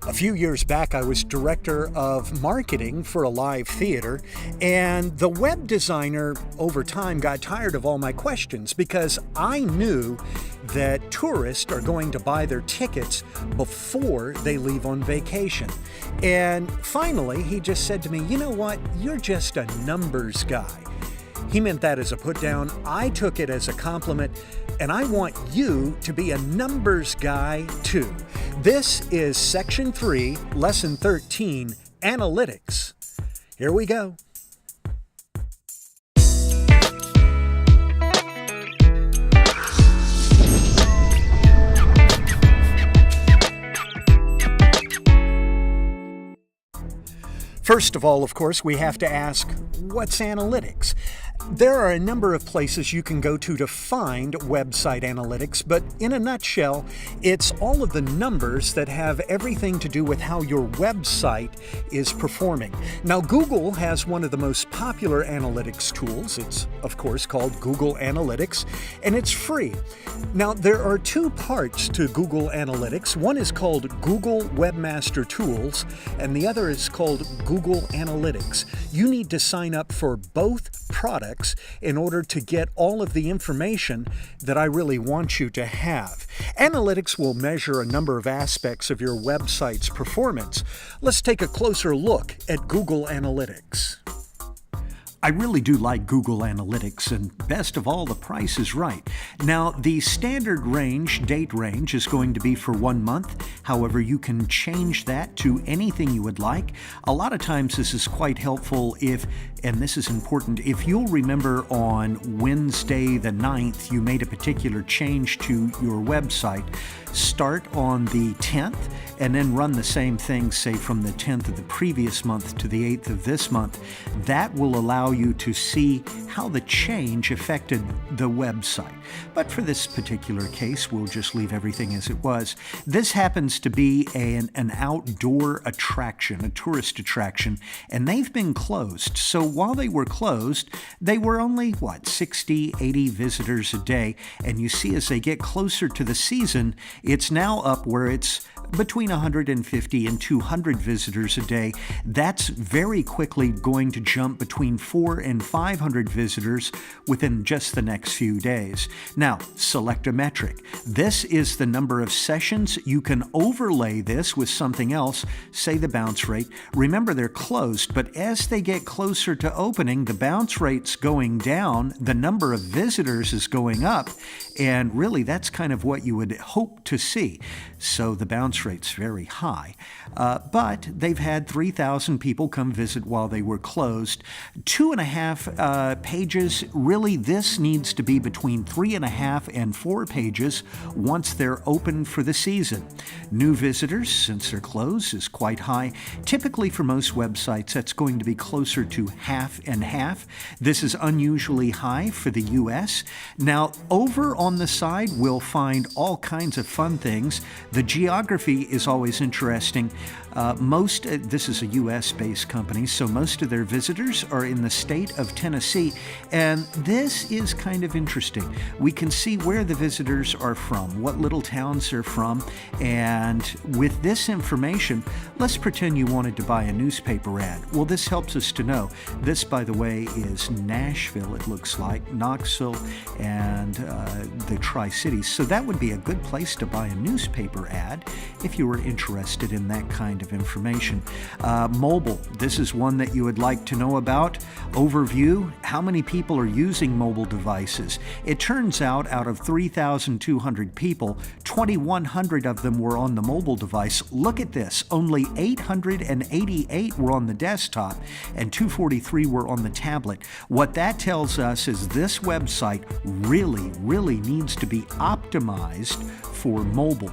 A few years back, I was director of marketing for a live theater, and the web designer over time got tired of all my questions because I knew that tourists are going to buy their tickets before they leave on vacation. And finally, he just said to me, "You know what? You're just a numbers guy." He meant that as a put down. I took it as a compliment, and I want you to be a numbers guy too. This is Section 3, Lesson 13, Analytics. Here we go. First of all, of course, we have to ask, what's analytics? There are a number of places you can go to find website analytics, but in a nutshell, it's all of the numbers that have everything to do with how your website is performing. Now, Google has one of the most popular analytics tools. It's, of course, called Google Analytics, and it's free. Now, there are two parts to Google Analytics. One is called Google Webmaster Tools, and the other is called Google Analytics. You need to sign up for both products in order to get all of the information that I really want you to have. Analytics will measure a number of aspects of your website's performance. Let's take a closer look at Google Analytics. I really do like Google Analytics, and best of all, the price is right. Now, the standard date range, is going to be for 1 month. However, you can change that to anything you would like. A lot of times this is quite helpful and this is important, if you'll remember on Wednesday the 9th, you made a particular change to your website. Start on the 10th and then run the same thing, say from the 10th of the previous month to the 8th of this month. That will allow you to see how the change affected the website. But for this particular case, we'll just leave everything as it was. This happens to be an outdoor attraction, a tourist attraction, and they've been closed. So while they were closed, they were only, 60, 80 visitors a day. And you see as they get closer to the season, it's now up where it's between 150 and 200 visitors a day. That's very quickly going to jump between 400 and 500 visitors within just the next few days. Now, select a metric. This is the number of sessions. You can overlay this with something else, say the bounce rate. Remember, they're closed, but as they get closer to opening, the bounce rate's going down, the number of visitors is going up, and really that's kind of what you would hope to see. So the bounce rate's very high. But they've had 3,000 people come visit while they were closed. 2.5 pages, really this needs to be between 3.5 and 4 pages once they're open for the season. New visitors, since they're closed, is quite high. Typically for most websites, that's going to be closer to half and half. This is unusually high for the US. Now, over on the side, we'll find all kinds of fun things. The geography is always interesting. This is a US-based company, so most of their visitors are in the state of Tennessee, and this is kind of interesting. We can see where the visitors are from, what little towns they're from, and with this information, let's pretend you wanted to buy a newspaper ad. Well, this helps us to know. This, by the way, is Nashville, it looks like, Knoxville, and the Tri-Cities, so that would be a good place to buy a newspaper ad if you were interested in that kind of information. Mobile, this is one that you would like to know about. Overview, how many people are using mobile devices? It turns out of 3,200 people, 2,100 of them were on the mobile device. Look at this, only 888 were on the desktop and 243 were on the tablet. What that tells us is this website really needs to be optimized for mobile.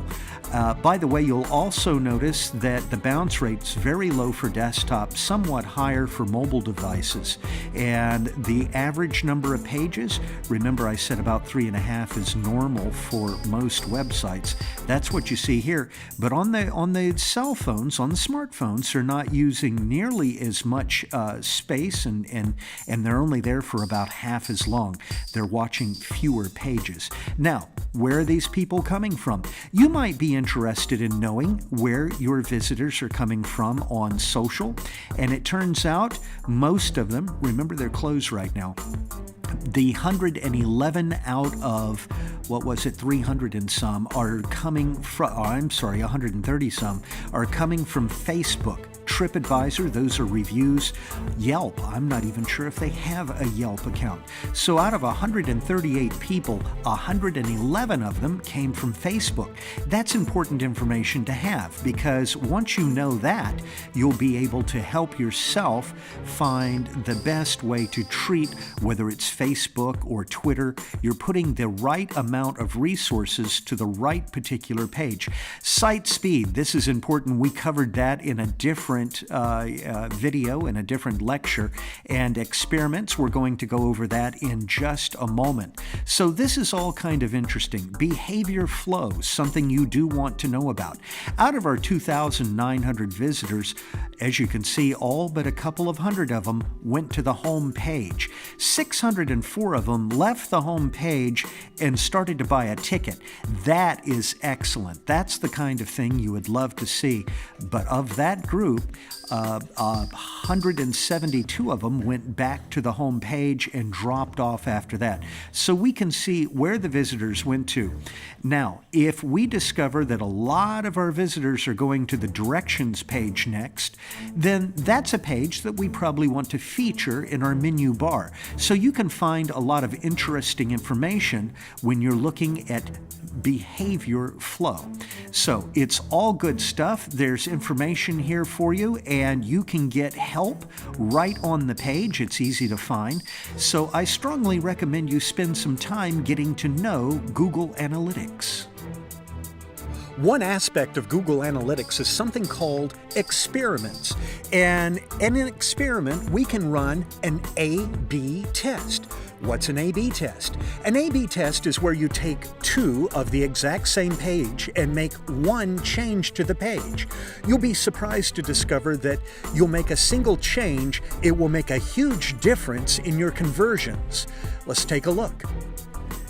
By the way, you'll also notice that the bounce rate's very low for desktop, somewhat higher for mobile devices. And the average number of pages, remember I said about 3.5 is normal for most websites. That's what you see here. But on the cell phones, on the smartphones, they're not using nearly as much space, and they're only there for about half as long. They're watching fewer pages. Now, where are these people coming from. You might be interested in knowing where your visitors are coming from on social, and it turns out most of them, remember they're closed right now, the 111 out of, 300 and some are coming from, 130 some are coming from Facebook. TripAdvisor, those are reviews. Yelp, I'm not even sure if they have a Yelp account. So out of 138 people, 111 of them came from Facebook. That's important information to have, because once you know that, you'll be able to help yourself find the best way to treat, whether it's Facebook or Twitter. You're putting the right amount of resources to the right particular page. Site speed, this is important. We covered that in a different video, in a different lecture, and experiments. We're going to go over that in just a moment. So this is all kind of interesting. Behavior flow, something you do want to know about. Out of our 2,900 visitors, as you can see, all but a couple of hundred of them went to the home page. 604 of them left the home page and started to buy a ticket. That is excellent. That's the kind of thing you would love to see. But of that group, 172 of them went back to the home page and dropped off after that. So we can see where the visitors went to. Now, if we discover that a lot of our visitors are going to the directions page next, then that's a page that we probably want to feature in our menu bar. So you can find a lot of interesting information when you're looking at behavior flow. So it's all good stuff. There's information here for you, and you can get help right on the page. It's easy to find. So I strongly recommend you spend some time getting to know Google Analytics. One aspect of Google Analytics is something called experiments. And in an experiment, we can run an A/B test. What's an A/B test? An A/B test is where you take two of the exact same page and make one change to the page. You'll be surprised to discover that you'll make a single change, it will make a huge difference in your conversions. Let's take a look.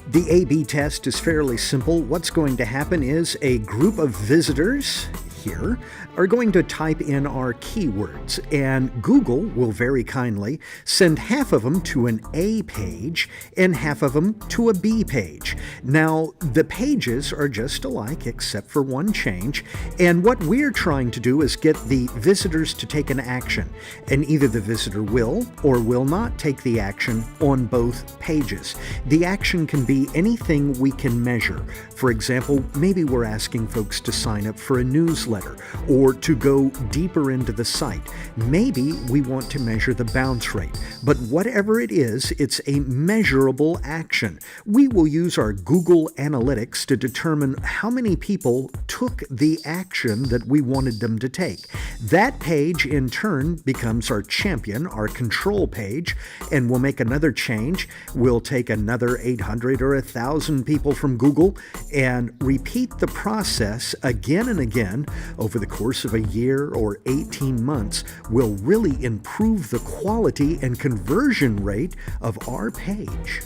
The A/B test is fairly simple. What's going to happen is a group of visitors here are going to type in our keywords, and Google will very kindly send half of them to an A page and half of them to a B page. Now, the pages are just alike except for one change, and what we're trying to do is get the visitors to take an action, and either the visitor will or will not take the action on both pages. The action can be anything we can measure. For example, maybe we're asking folks to sign up for a newsletter or to go deeper into the site. Maybe we want to measure the bounce rate, but whatever it is, it's a measurable action. We will use our Google Analytics to determine how many people took the action that we wanted them to take. That page, in turn, becomes our champion, our control page, and we'll make another change. We'll take another 800 or 1,000 people from Google and repeat the process again and again over the course of a year or 18 months. Will really improve the quality and conversion rate of our page.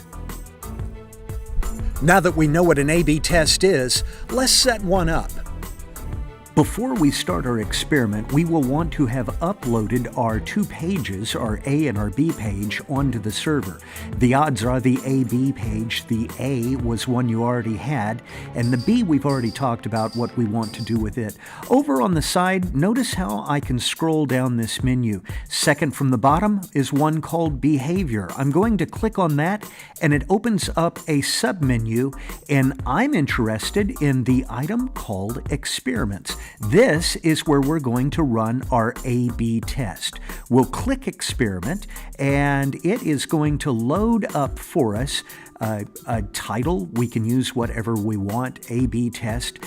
Now that we know what an A/B test is, let's set one up. Before we start our experiment, we will want to have uploaded our two pages, our A and our B page, onto the server. The odds are the A/B page, the A was one you already had, and the B we've already talked about what we want to do with it. Over on the side, notice how I can scroll down this menu. Second from the bottom is one called Behavior. I'm going to click on that, and it opens up a submenu, and I'm interested in the item called Experiments. This is where we're going to run our A/B test. We'll click Experiment, and it is going to load up for us a title. We can use whatever we want, A/B test.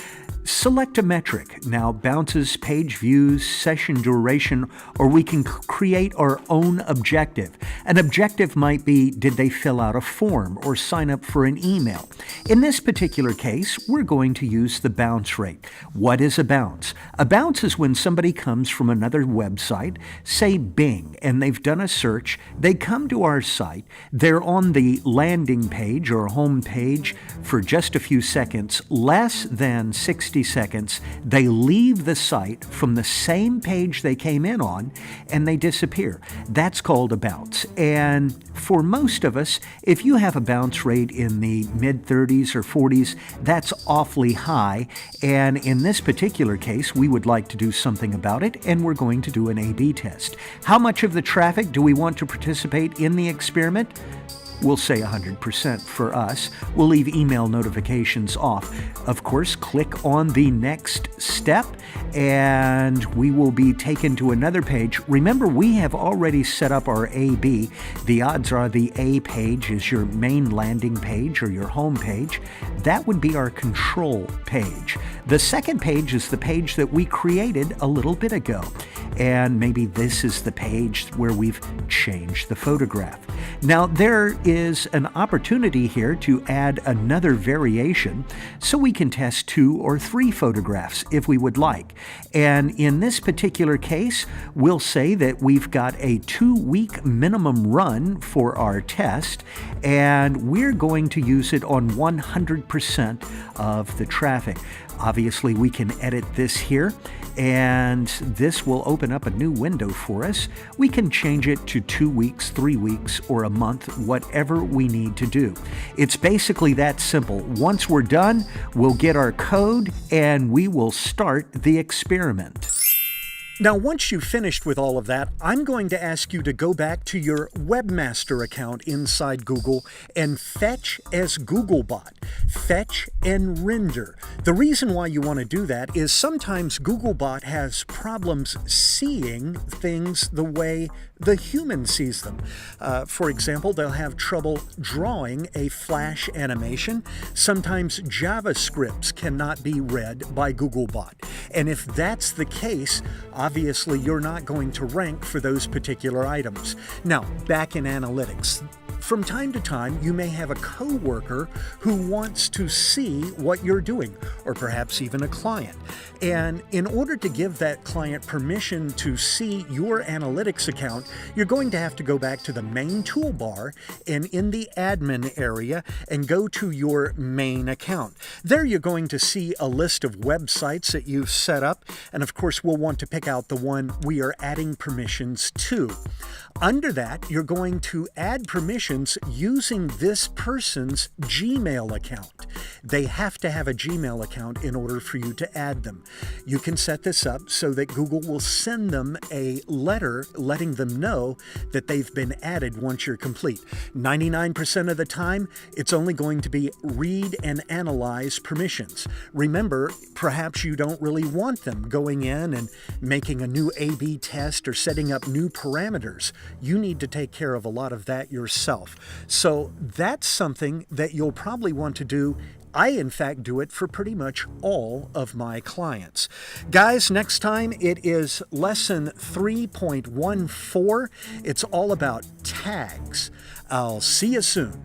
Select a metric, now bounces, page views, session duration, or we can create our own objective. An objective might be, did they fill out a form or sign up for an email? In this particular case, we're going to use the bounce rate. What is a bounce? A bounce is when somebody comes from another website, say Bing, and they've done a search, they come to our site, they're on the landing page or home page for just a few seconds, less than 60 seconds, they leave the site from the same page they came in on and they disappear. That's called a bounce. And for most of us, if you have a bounce rate in the mid-30s or 40s, that's awfully high. And in this particular case, we would like to do something about it, and we're going to do an A/B test. How much of the traffic do we want to participate in the experiment? We'll say 100% for us. We'll leave email notifications off. Of course, click on the next step and we will be taken to another page. Remember, we have already set up our A/B. The odds are the A page is your main landing page or your home page. That would be our control page. The second page is the page that we created a little bit ago. And maybe this is the page where we've changed the photograph. Now, there is an opportunity here to add another variation so we can test 2 or 3 photographs if we would like. And in this particular case, we'll say that we've got a 2-week minimum run for our test, and we're going to use it on 100% of the traffic. Obviously, we can edit this here, and this will open up a new window for us. We can change it to 2 weeks, 3 weeks, or a month, whatever we need to do. It's basically that simple. Once we're done, we'll get our code, and we will start the experiment. Now, once you've finished with all of that, I'm going to ask you to go back to your Webmaster account inside Google and fetch as Googlebot. Fetch and render. The reason why you want to do that is sometimes Googlebot has problems seeing things the way the human sees them. For example, they'll have trouble drawing a flash animation. Sometimes JavaScripts cannot be read by Googlebot. And if that's the case, obviously you're not going to rank for those particular items. Now, back in analytics. From time to time, you may have a coworker who wants to see what you're doing, or perhaps even a client. And in order to give that client permission to see your analytics account, you're going to have to go back to the main toolbar and in the admin area and go to your main account. There you're going to see a list of websites that you've set up, and of course we'll want to pick out the one we are adding permissions to. Under that, you're going to add permissions using this person's Gmail account. They have to have a Gmail account in order for you to add them. You can set this up so that Google will send them a letter letting them know that they've been added once you're complete. 99% of the time, it's only going to be read and analyze permissions. Remember, perhaps you don't really want them going in and making a new A/B test or setting up new parameters. You need to take care of a lot of that yourself. So that's something that you'll probably want to do. I, in fact, do it for pretty much all of my clients. Guys, next time it is lesson 3.14. It's all about tags. I'll see you soon.